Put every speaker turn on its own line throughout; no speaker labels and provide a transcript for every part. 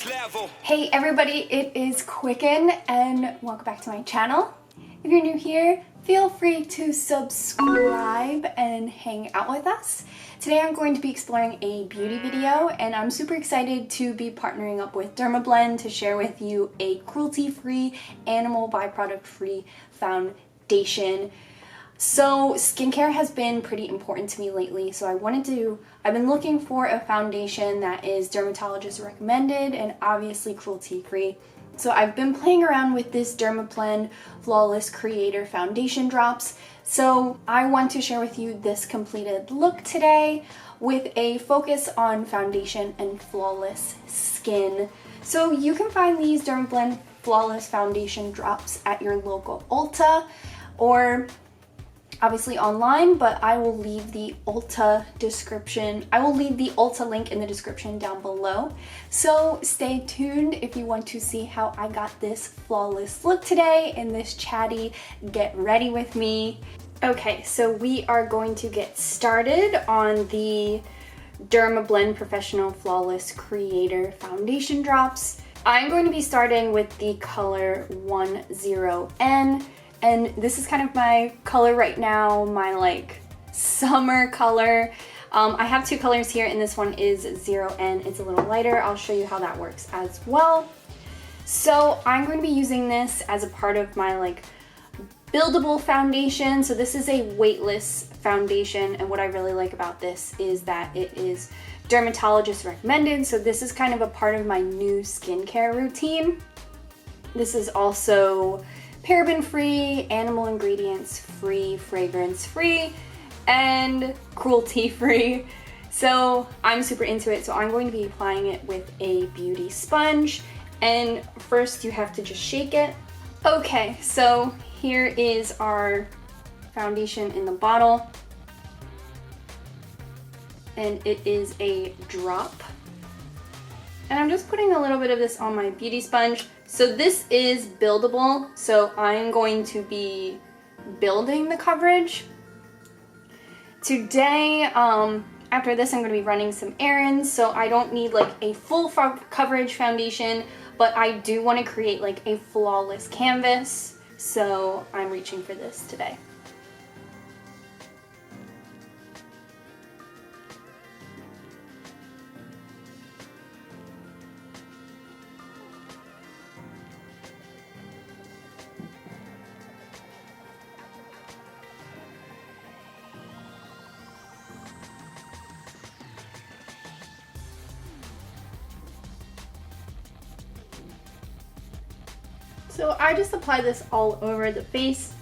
next level.
Hey everybody, it is Quicken and welcome back to my channel. If you're new here, feel free to subscribe and hang out with us. Today I'm going to be exploring a beauty video and I'm super excited to be partnering up with Dermablend to share with you a cruelty-free, animal byproduct-free foundation. So skincare has been pretty important to me lately, so I've been looking for a foundation that is dermatologist recommended and obviously cruelty-free. So I've been playing around with this Dermablend Flawless Creator Foundation Drops. So I want to share with you this completed look today with a focus on foundation and flawless skin. So you can find these Dermablend Flawless Foundation Drops at your local Ulta or obviously online, but I will leave the Ulta link in the description down below. So stay tuned if you want to see how I got this flawless look today in this Chatty Get Ready With Me. Okay, so we are going to get started on the Dermablend Professional Flawless Creator Foundation Drops. I'm going to be starting with the color 10N. And this is kind of my color right now, my like summer color. I have two colors here and this one is 0N. It's a little lighter. I'll show you how that works as well. So I'm going to be using this as a part of my like buildable foundation. So this is a weightless foundation and what I really like about this is that it is dermatologist recommended. So this is kind of a part of my new skincare routine. This is also paraben-free, animal ingredients-free, fragrance-free, and cruelty-free. So I'm super into it, so I'm going to be applying it with a beauty sponge. And first you have to just shake it. Okay, so here is our foundation in the bottle. And it is a drop. And I'm just putting a little bit of this on my beauty sponge. So this is buildable, so I'm going to be building the coverage. Today, after this, I'm going to be running some errands, so I don't need like a full coverage foundation, but I do want to create like a flawless canvas, so I'm reaching for this today. So I just apply this all over the face.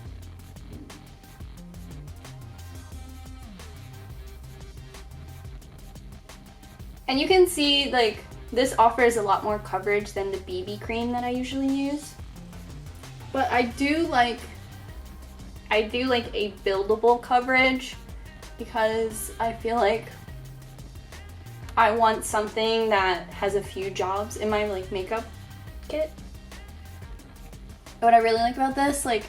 And you can see like this offers a lot more coverage than the BB cream that I usually use. But I do like a buildable coverage because I feel like I want something that has a few jobs in my like makeup kit. What I really like about this, like,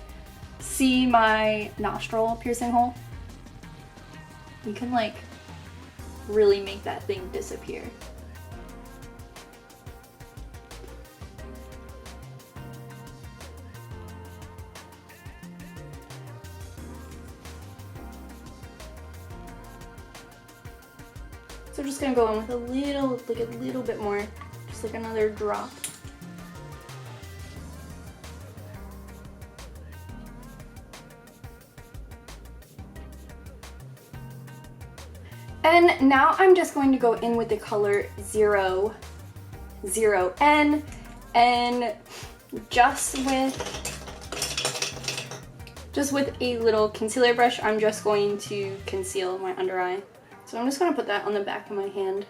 see my nostril piercing hole? You can like really make that thing disappear. So I'm just gonna go in with a little bit more, just like another drop. And now I'm just going to go in with the color 0N and just with a little concealer brush, I'm just going to conceal my under eye. So I'm just going to put that on the back of my hand.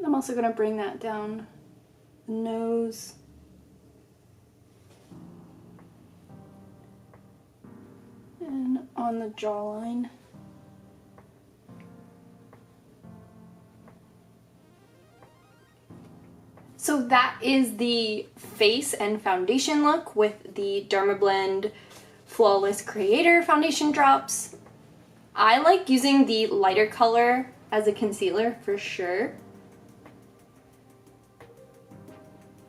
I'm also going to bring that down the nose. And on the jawline. So that is the face and foundation look with the Dermablend Flawless Creator foundation drops. I like using the lighter color as a concealer for sure.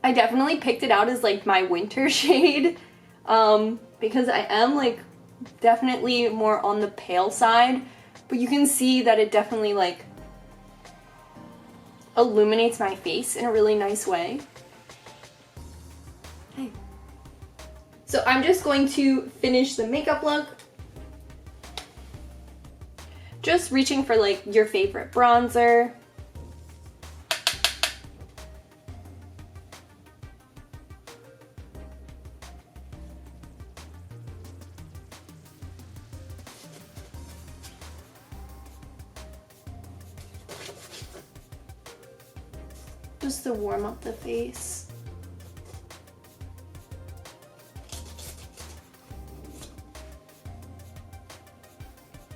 I definitely picked it out as like my winter shade because I am like definitely more on the pale side, but you can see that it definitely like illuminates my face in a really nice way. Hey. So I'm just going to finish the makeup look. Just reaching for like your favorite bronzer. Just to warm up the face.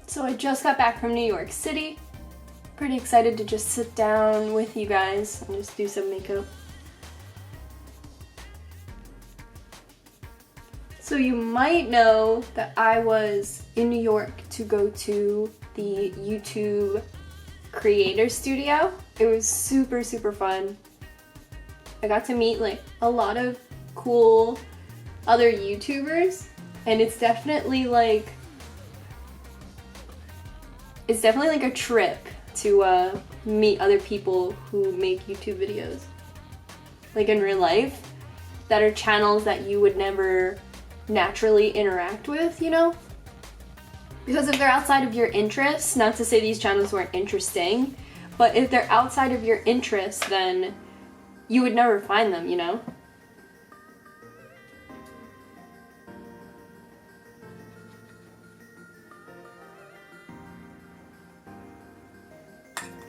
So I just got back from New York City. Pretty excited to just sit down with you guys and just do some makeup. So you might know that I was in New York to go to the YouTube Creator Studio. It was super, super fun. I got to meet like a lot of cool other YouTubers, and it's definitely like a trip to meet other people who make YouTube videos, like in real life, that are channels that you would never naturally interact with, you know? Because if they're outside of your interests, not to say these channels weren't interesting, but if they're outside of your interests, then you would never find them, you know?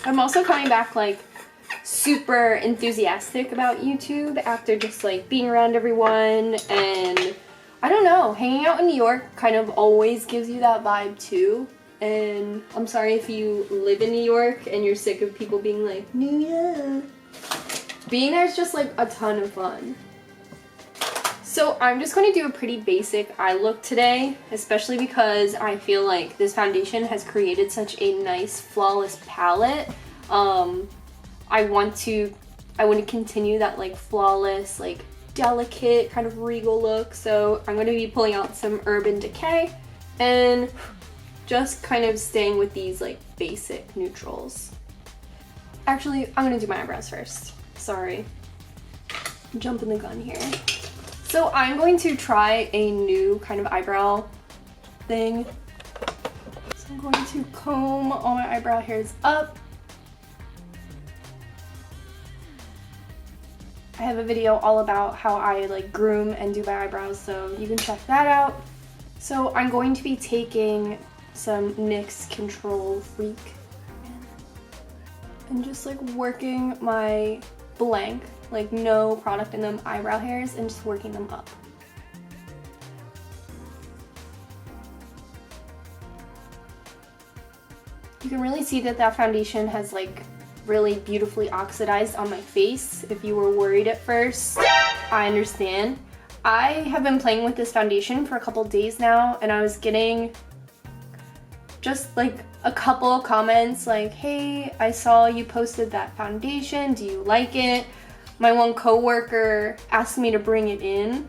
I'm also coming back like super enthusiastic about YouTube after just like being around everyone, and I don't know, hanging out in New York kind of always gives you that vibe too. And I'm sorry if you live in New York and you're sick of people being like, New York. Being there is just like a ton of fun. So I'm just going to do a pretty basic eye look today, especially because I feel like this foundation has created such a nice flawless palette. I want to continue that like flawless, like delicate kind of regal look. So I'm going to be pulling out some Urban Decay and just kind of staying with these like basic neutrals. Actually, I'm going to do my eyebrows first. Sorry. I'm jumping the gun here. So I'm going to try a new kind of eyebrow thing. So I'm going to comb all my eyebrow hairs up. I have a video all about how I like groom and do my eyebrows, so you can check that out. So I'm going to be taking some NYX Control Freak and just like working my blank, like no product in them, eyebrow hairs, and just working them up. You can really see that that foundation has like really beautifully oxidized on my face. If you were worried at first, I understand. I have been playing with this foundation for a couple days now, and I was getting just like a couple of comments like, hey, I saw you posted that foundation, do you like it? My one coworker asked me to bring it in.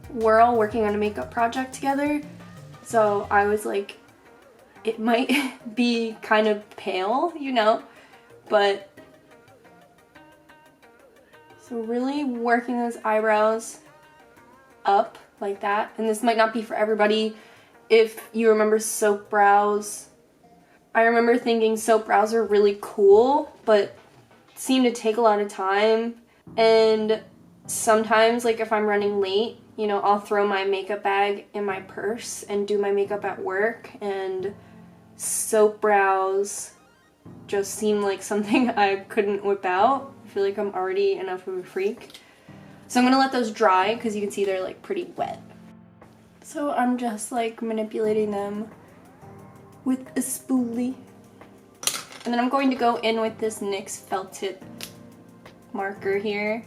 We're all working on a makeup project together, so I was like, it might be kind of pale, you know, but so really working those eyebrows up like that. And this might not be for everybody. If you remember soap brows, I remember thinking soap brows are really cool, but seem to take a lot of time. And sometimes, like if I'm running late, you know, I'll throw my makeup bag in my purse and do my makeup at work, and soap brows just seem like something I couldn't whip out. I feel like I'm already enough of a freak. So I'm gonna let those dry because you can see they're like pretty wet. So I'm just like manipulating them with a spoolie. And then I'm going to go in with this NYX Felt Tip marker here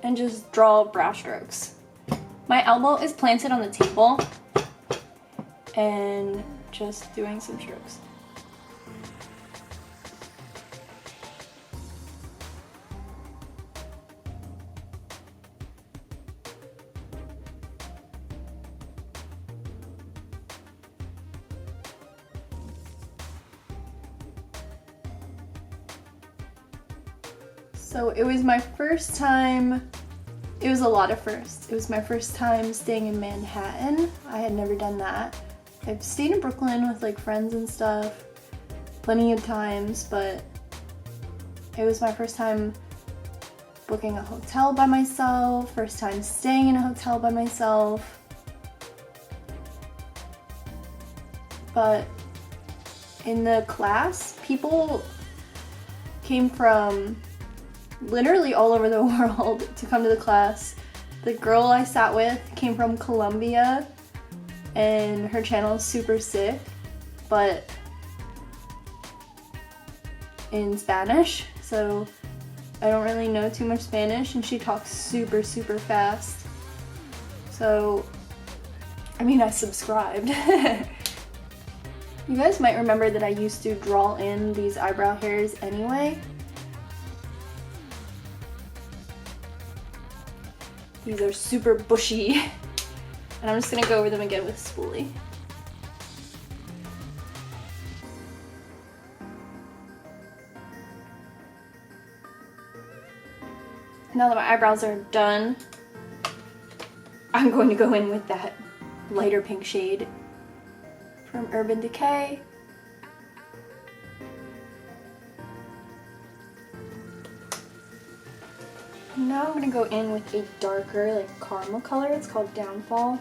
and just draw brow strokes. My elbow is planted on the table and just doing some strokes. So it was my first time, it was a lot of firsts. It was my first time staying in Manhattan. I had never done that. I've stayed in Brooklyn with like friends and stuff plenty of times, but it was my first time booking a hotel by myself, first time staying in a hotel by myself. But in the class, people came from literally all over the world to come to the class. The girl I sat with came from Colombia and her channel is super sick, but in Spanish, so I don't really know too much Spanish, and she talks super fast. So, I mean, I subscribed. You guys might remember that I used to draw in these eyebrow hairs anyway. These are super bushy, and I'm just gonna go over them again with a spoolie. Now that my eyebrows are done, I'm going to go in with that lighter pink shade from Urban Decay. Now I'm gonna go in with a darker, like caramel color. It's called Downfall,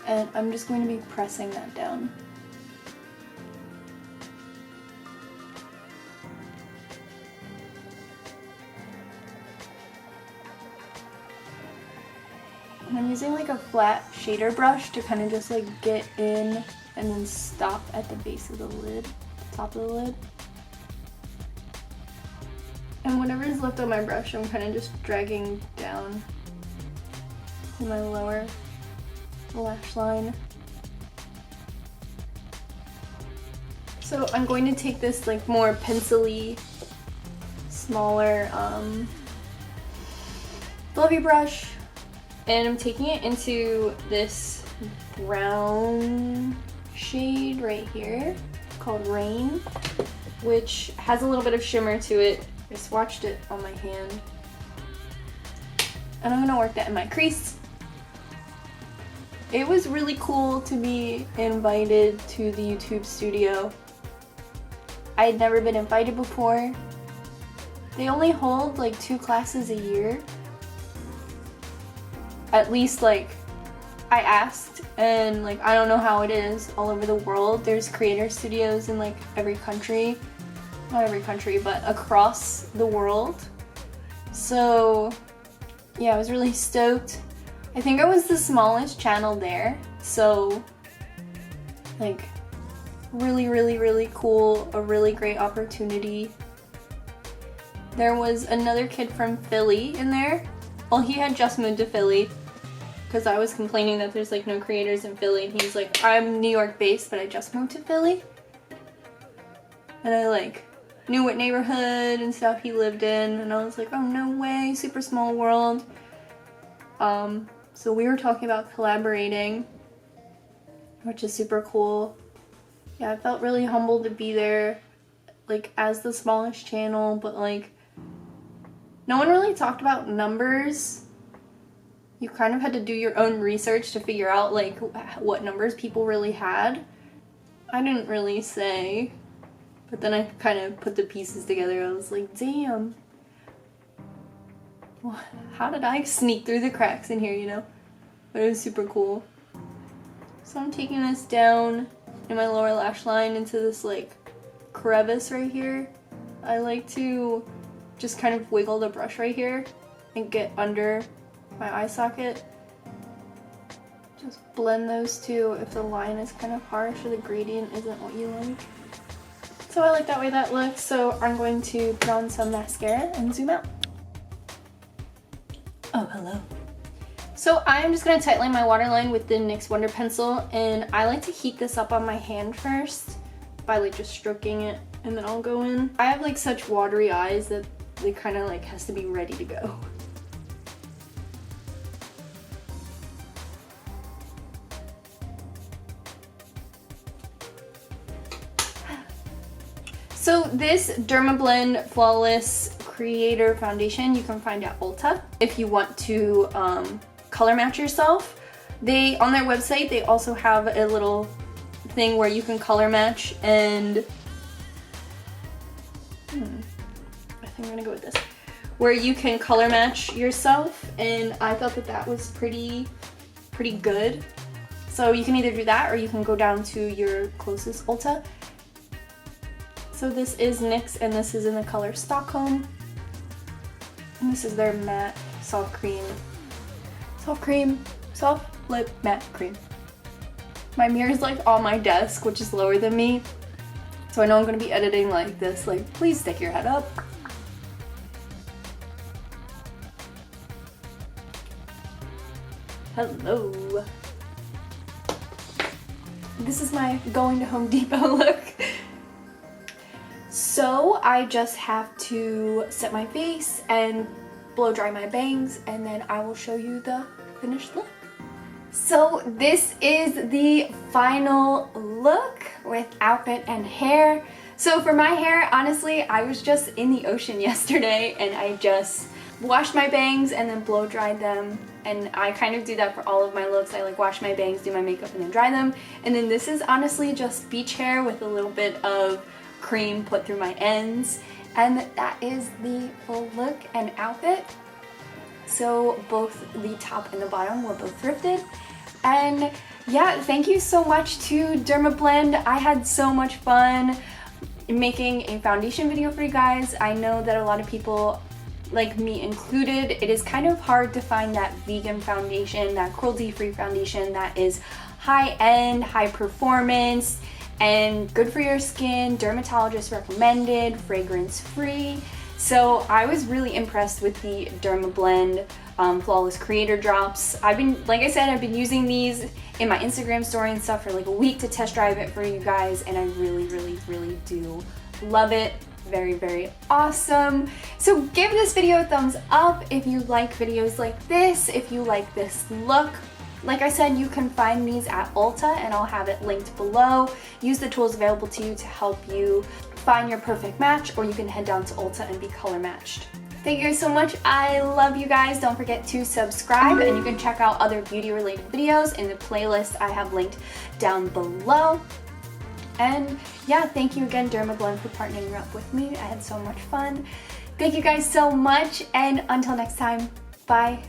and I'm just going to be pressing that down. And I'm using like a flat shader brush to kind of just like get in and then stop at the base of the lid, top of the lid. And whatever is left on my brush, I'm kind of just dragging down to my lower lash line. So I'm going to take this like more pencil-y, smaller fluffy brush, and I'm taking it into this brown shade right here called Rain, which has a little bit of shimmer to it. I swatched it on my hand, and I'm gonna work that in my crease. It was really cool to be invited to the YouTube studio. I had never been invited before. They only hold like 2 classes a year. At least like I asked, and like I don't know how it is all over the world. There's creator studios in like every country. Not every country, but across the world. So yeah, I was really stoked. I think I was the smallest channel there, so like really cool, a really great opportunity. There was another kid from Philly in there. Well, he had just moved to Philly because I was complaining that there's like no creators in Philly, and he's like, I'm New York based, but I just moved to Philly. And I like knew what neighborhood and stuff he lived in, and I was like, oh no way, super small world. So we were talking about collaborating, which is super cool. Yeah, I felt really humbled to be there, like as the smallest channel, but like no one really talked about numbers. You kind of had to do your own research to figure out like what numbers people really had. I didn't really say. But then I kind of put the pieces together. I was like, damn. How did I sneak through the cracks in here, you know? But it was super cool. So I'm taking this down in my lower lash line into this like crevice right here. I like to just kind of wiggle the brush right here and get under my eye socket. Just blend those two if the line is kind of harsh or the gradient isn't what you like. So I like that way that looks, so I'm going to put on some mascara and zoom out. Oh, hello. So I'm just going to tightline my waterline with the NYX Wonder Pencil, and I like to heat this up on my hand first by like just stroking it, and then I'll go in. I have like such watery eyes that they kind of like has to be ready to go. So this Dermablend Flawless Creator Foundation you can find at Ulta if you want to color match yourself. On their website they also have a little thing where you can color match, and I think I'm gonna go with this, where you can color match yourself, and I thought that that was pretty good. So you can either do that or you can go down to your closest Ulta. So this is NYX, and this is in the color Stockholm. And this is their matte soft lip matte cream. My mirror is like on my desk, which is lower than me. So I know I'm gonna be editing like this, like please stick your head up. Hello. This is my going to Home Depot look. So I just have to set my face and blow dry my bangs, and then I will show you the finished look. So this is the final look with outfit and hair. So for my hair, honestly, I was just in the ocean yesterday and I just washed my bangs and then blow dried them. And I kind of do that for all of my looks. I like wash my bangs, do my makeup, and then dry them. And then this is honestly just beach hair with a little bit of cream put through my ends. And that is the full look and outfit. So both the top and the bottom were both thrifted. And yeah, thank you so much to Dermablend. I had so much fun making a foundation video for you guys. I know that a lot of people, like me included, it is kind of hard to find that vegan foundation, that cruelty-free foundation that is high-end, high performance, and good for your skin, dermatologist recommended, fragrance-free. So I was really impressed with the Dermablend Flawless Creator Drops. Like I said, I've been using these in my Instagram story and stuff for like a week to test drive it for you guys, and I really do love it. Very, very awesome. So give this video a thumbs up if you like videos like this, if you like this look. Like I said, you can find these at Ulta, and I'll have it linked below. Use the tools available to you to help you find your perfect match, or you can head down to Ulta and be color matched. Thank you guys so much. I love you guys. Don't forget to subscribe, and you can check out other beauty related videos in the playlist I have linked down below. And yeah, thank you again, Dermablend, for partnering up with me. I had so much fun. Thank you guys so much, and until next time, bye.